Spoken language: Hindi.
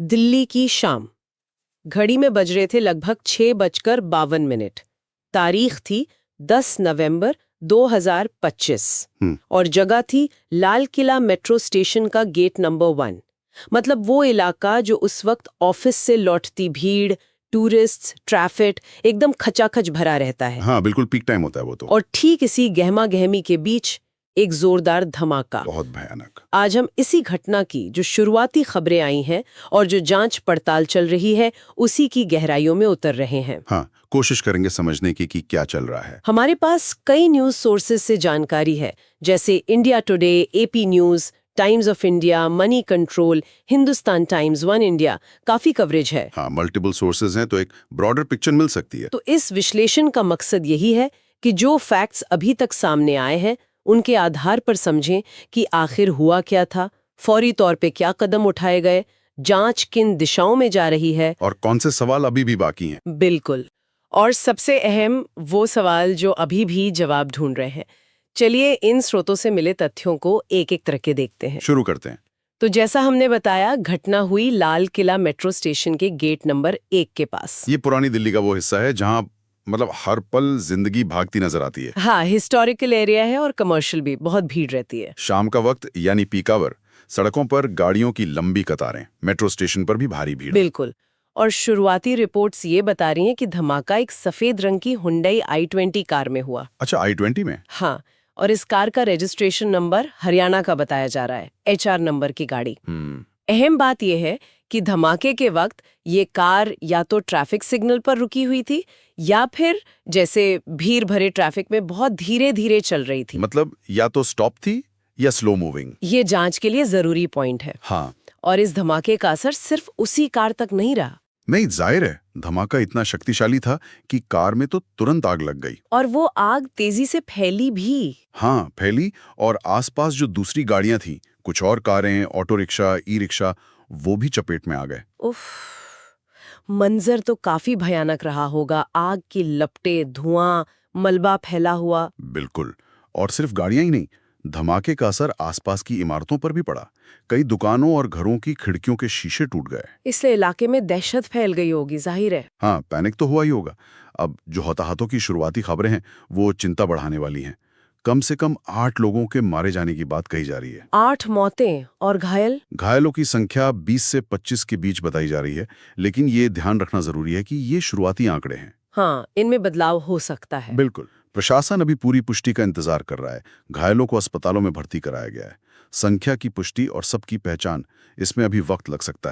दिल्ली की शाम। घड़ी में बज रहे थे लगभग 6:52। तारीख थी 10 नवंबर 2025 और जगह थी लाल किला मेट्रो स्टेशन का गेट नंबर 1। मतलब वो इलाका जो उस वक्त ऑफिस से लौटती भीड़, टूरिस्ट्स, ट्रैफिक एकदम खचाखच भरा रहता है। हाँ, बिल्कुल पीक टाइम होता है वो तो। और ठीक इसी गहमा गहमी के बीच एक जोरदार धमाका। बहुत भयानक। आज हम इसी घटना की जो शुरुआती खबरें आई हैं और जो जांच पड़ताल चल रही है उसी की गहराइयों में उतर रहे हैं। हाँ, कोशिश करेंगे समझने की कि क्या चल रहा है। हमारे पास कई न्यूज सोर्सेज से जानकारी है, जैसे India today, AP news, times of India, money control, Hindustan times, one India, काफी कवरेज है। हाँ, मल्टीपल सोर्सेज हैं तो एक ब्रॉडर पिक्चर मिल सकती है। तो इस विश्लेषण का मकसद यही है कि जो फैक्ट्स अभी तक सामने आए हैं उनके आधार पर समझें कि आखिर हुआ क्या था, फौरी तौर पे क्या कदम उठाए गए, जांच किन दिशाओं में जा रही है और कौन से सवाल अभी भी बाकी हैं। बिल्कुल। और सबसे अहम वो सवाल जो अभी भी जवाब ढूंढ रहे हैं। चलिए इन स्रोतों से मिले तथ्यों को एक एक करके देखते हैं। शुरू करते हैं। तो जैसा हमने बताया, घटना हुई लाल किला मेट्रो स्टेशन के गेट नंबर 1 के पास। ये पुरानी दिल्ली का वो हिस्सा है जहाँ मतलब हर पल जिंदगी भागती नजर आती है। हाँ, हिस्टोरिकल एरिया है और कमर्शियल भी, बहुत भीड़ रहती है। शाम का वक्त यानी पीक आवर, सड़कों पर गाड़ियों की लंबी कतारें, मेट्रो स्टेशन पर भी भारी भीड़। बिल्कुल। और शुरुआती रिपोर्ट्स ये बता रही हैं कि धमाका एक सफेद रंग की हुंडई i20 कार में हुआ। अच्छा, i20 में? हाँ, और इस कार का रजिस्ट्रेशन नंबर हरियाणा का बताया जा रहा है, HR नंबर की गाड़ी। अहम बात यह है कि धमाके के वक्त ये कार या तो ट्रैफिक सिग्नल पर रुकी हुई थी या फिर जैसे भीड़ भरे ट्रैफिक में बहुत धीरे धीरे चल रही थी। मतलब या तो स्टॉप थी या स्लो मूविंग। ये जांच के लिए जरूरी पॉइंट है। हाँ। और इस धमाके का असर सिर्फ उसी कार तक नहीं रहा। नहीं, जाहिर है धमाका इतना शक्तिशाली था कि कार में तो तुरंत आग लग गई। और वो आग तेजी से फैली भी। हाँ, फैली, और आसपास जो दूसरी गाड़ियां थीं, कुछ और कारें, ऑटो रिक्शा, ई रिक्शा, वो भी चपेट में आ गए। उफ, मंजर तो काफी भयानक रहा होगा। आग की लपटें, धुआं, मलबा फैला हुआ। बिल्कुल। और सिर्फ गाड़ियां ही नहीं, धमाके का असर आसपास की इमारतों पर भी पड़ा। कई दुकानों और घरों की खिड़कियों के शीशे टूट गए। इसलिए इलाके में दहशत फैल गई होगी, जाहिर है। हाँ, पैनिक तो हुआ ही होगा। अब जो हताहतों की शुरुआती खबरें हैं वो चिंता बढ़ाने वाली हैं। कम से कम 8 लोगों के मारे जाने की बात कही जा रही है। 8 मौतें और घायलों की संख्या 20 से 25 के बीच बताई जा रही है, लेकिन ये ध्यान रखना जरूरी है कि ये शुरुआती आंकड़े हैं। हाँ, इनमें बदलाव हो सकता है। बिल्कुल। प्रशासन अभी पूरी पुष्टि का इंतजार कर रहा है। घायलों को अस्पतालों में भर्ती कराया गया है। संख्या की पुष्टि और सबकी पहचान, इसमें अभी वक्त लग सकता है।